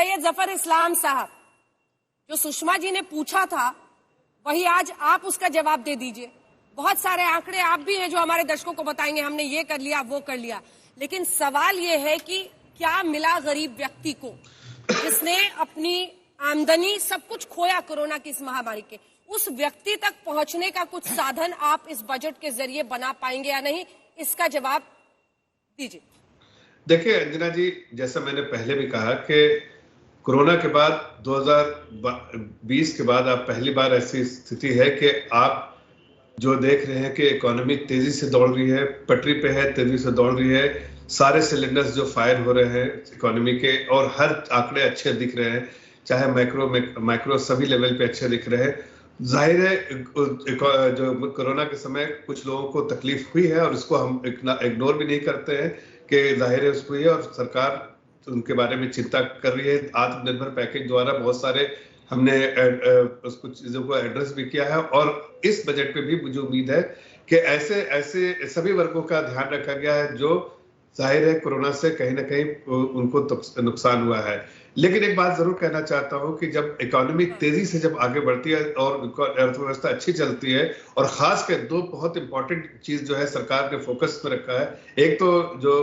सैयद जफर इस्लाम साहब, जो सुषमा जी ने पूछा था वही आज आप उसका जवाब दे दीजिए। बहुत सारे आंकड़े आप भी हैं जो हमारे दर्शकों को बताएंगे, हमने ये कर लिया वो कर लिया, लेकिन सवाल ये है कि क्या मिला गरीब व्यक्ति को जिसने अपनी आमदनी सब कुछ खोया कोरोना की इस महामारी के, उस व्यक्ति तक पहुंचने का कुछ साधन आप इस बजट के जरिए बना पाएंगे या नहीं, इसका जवाब दीजिए। देखिए अंजना जी, जैसा मैंने पहले भी कहा कि कोरोना के बाद 2020 के बाद अब पहली बार ऐसी स्थिति है कि आप जो देख रहे हैं कि इकोनॉमी तेजी से दौड़ रही है, पटरी पे है, तेजी से दौड़ रही है, सारे सिलेंडर्स जो फायर हो रहे हैं इकोनॉमी के, और हर आंकड़े अच्छे दिख रहे हैं, चाहे माइक्रो सभी लेवल पे अच्छे दिख रहे हैं। जाहिर है जो कोरोना के समय कुछ लोगों को तकलीफ हुई है और इसको हम इग्नोर भी नहीं करते हैं कि जाहिर है उसको हुई है, और सरकार उनके बारे में चिंता कर रही है। आत्मनिर्भर पैकेज द्वारा बहुत सारे हमने उसको चीजों को एड्रेस भी किया है, और इस बजट पे भी मुझे उम्मीद है कि ऐसे सभी वर्गों का ध्यान रखा गया है जो जाहिर है कोरोना से कहीं ना कहीं उनको नुकसान हुआ है। लेकिन एक बात जरूर कहना चाहता हूं कि जब इकोनॉमी तेजी से जब आगे बढ़ती है और अर्थव्यवस्था अच्छी चलती है, और खास कर दो बहुत इंपॉर्टेंट चीज जो है सरकार ने फोकस में रखा है, एक तो जो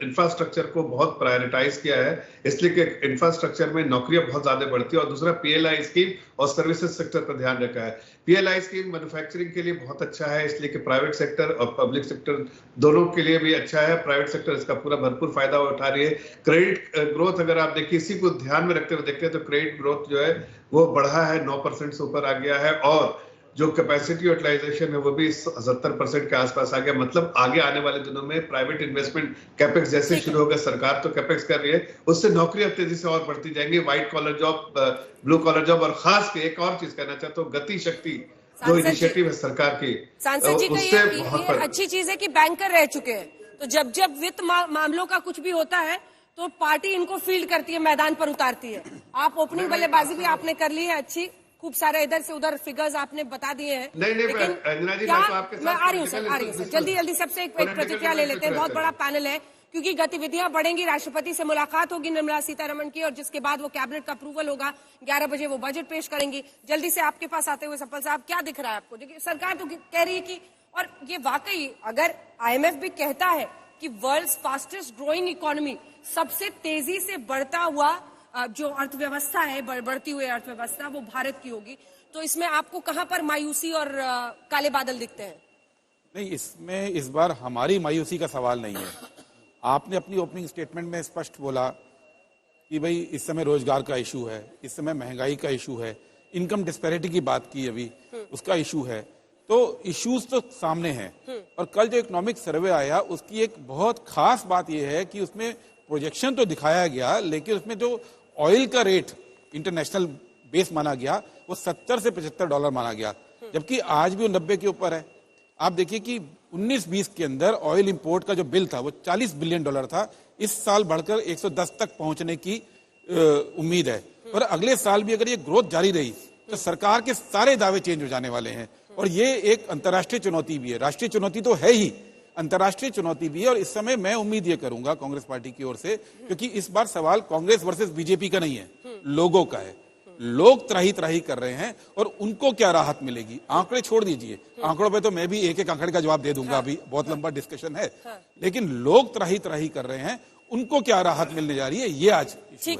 इंफ्रास्ट्रक्चर को बहुत प्रायोरिटाइज किया है इसलिए कि इंफ्रास्ट्रक्चर में नौकरियां बहुत ज्यादा बढ़ती है, और दूसरा पीएलआई स्कीम और सर्विसेज सेक्टर पर ध्यान रखा है। पीएलआई स्कीम मैन्युफैक्चरिंग के लिए बहुत अच्छा है, इसलिए कि प्राइवेट सेक्टर और पब्लिक सेक्टर दोनों के लिए भी अच्छा है। प्राइवेट सेक्टर इसका पूरा भरपूर फायदा उठा रही है। क्रेडिट ग्रोथ अगर आप देखिए, इसी को ध्यान में रखते हुए देखते हैं तो क्रेडिट ग्रोथ जो है वो बढ़ा है, 9% से ऊपर आ गया है, और जो कैपेसिटी यूटिलाइजेशन है वो भी 70% के आसपास आ गया। मतलब आगे आने वाले दिनों में प्राइवेट इन्वेस्टमेंट कैपेक्स जैसे शुरू होगा, सरकार तो कैपेक्स कर रही है, उससे नौकरियां तेजी से और बढ़ती जाएंगी, white collar job, blue collar job. और खास के एक और चीज कहना चाहता हूँ, गति शक्ति जो इनिशिएटिव है सरकार की, सांसद जी का ये अच्छी चीज है कि बैंकर रह चुके हैं, तो जब जब वित्त मामलों का कुछ भी होता है तो पार्टी इनको फील्ड करती है, मैदान पर उतारती है। आप ओपनिंग बल्लेबाजी भी आपने कर ली है अच्छी, खूब सारे इधर से उधर फिगर्स आपने बता दिए हैं। लेकिन मैं आ रही हूँ सर, जल्दी सबसे एक प्रतिक्रिया ले लेते हैं। बहुत बड़ा पैनल है क्योंकि गतिविधियां बढ़ेंगी, राष्ट्रपति से मुलाकात होगी निर्मला सीतारमण की, और जिसके बाद वो कैबिनेट का अप्रूवल होगा, 11 बजे वो बजट पेश करेंगी। जल्दी से आपके पास आते हुए सफल साहब, क्या दिख रहा है आपको? देखिए सरकार तो कह रही है कि, और ये वाकई अगर आईएमएफ भी कहता है कि वर्ल्ड्स फास्टेस्ट ग्रोइंग इकोनॉमी, सबसे तेजी से बढ़ता हुआ जो अर्थव्यवस्था है, बढ़ती हुई अर्थव्यवस्था, वो भारत की होगी, तो इसमें आपको कहां पर मायूसी और काले बादल दिखते हैं? नहीं, इसमें इस बार हमारी मायूसी का सवाल नहीं है। आपने अपनी ओपनिंग स्टेटमेंट में स्पष्ट बोला कि भाई इस समय रोजगार का इशू है, इस समय महंगाई का इशू है, इनकम डिस्पैरिटी की बात की अभी, उसका इशू है, तो इश्यूज तो सामने हैं। और कल जो इकोनॉमिक सर्वे आया उसकी एक बहुत खास बात यह है कि उसमें प्रोजेक्शन तो दिखाया गया, लेकिन उसमें जो ऑयल का रेट इंटरनेशनल बेस माना गया वो $70 से $75 माना गया, जबकि आज भी वो 90 के ऊपर है। आप देखिए कि 19-20 के अंदर ऑयल इंपोर्ट का जो बिल था वो $40 बिलियन था, इस साल बढ़कर 110 तक पहुंचने की उम्मीद है। और अगले साल भी अगर ये ग्रोथ जारी रही तो सरकार के सारे दावे चेंज हो जाने वाले हैं, और ये एक अंतर्राष्ट्रीय चुनौती भी है, राष्ट्रीय चुनौती तो है ही, अंतर्राष्ट्रीय चुनौती भी है। और इस समय मैं उम्मीद ये करूंगा कांग्रेस पार्टी की ओर से, क्योंकि इस बार सवाल कांग्रेस वर्सेस बीजेपी का नहीं है, लोगों का है। लोग त्राही कर रहे हैं और उनको क्या राहत मिलेगी। आंकड़े छोड़ दीजिए, आंकड़ों पे तो मैं भी एक आंकड़े का जवाब दे दूंगा, अभी बहुत लंबा डिस्कशन है, लेकिन लोग त्राही कर रहे हैं, उनको क्या राहत मिलने जा रही है, ये आज ठीक है।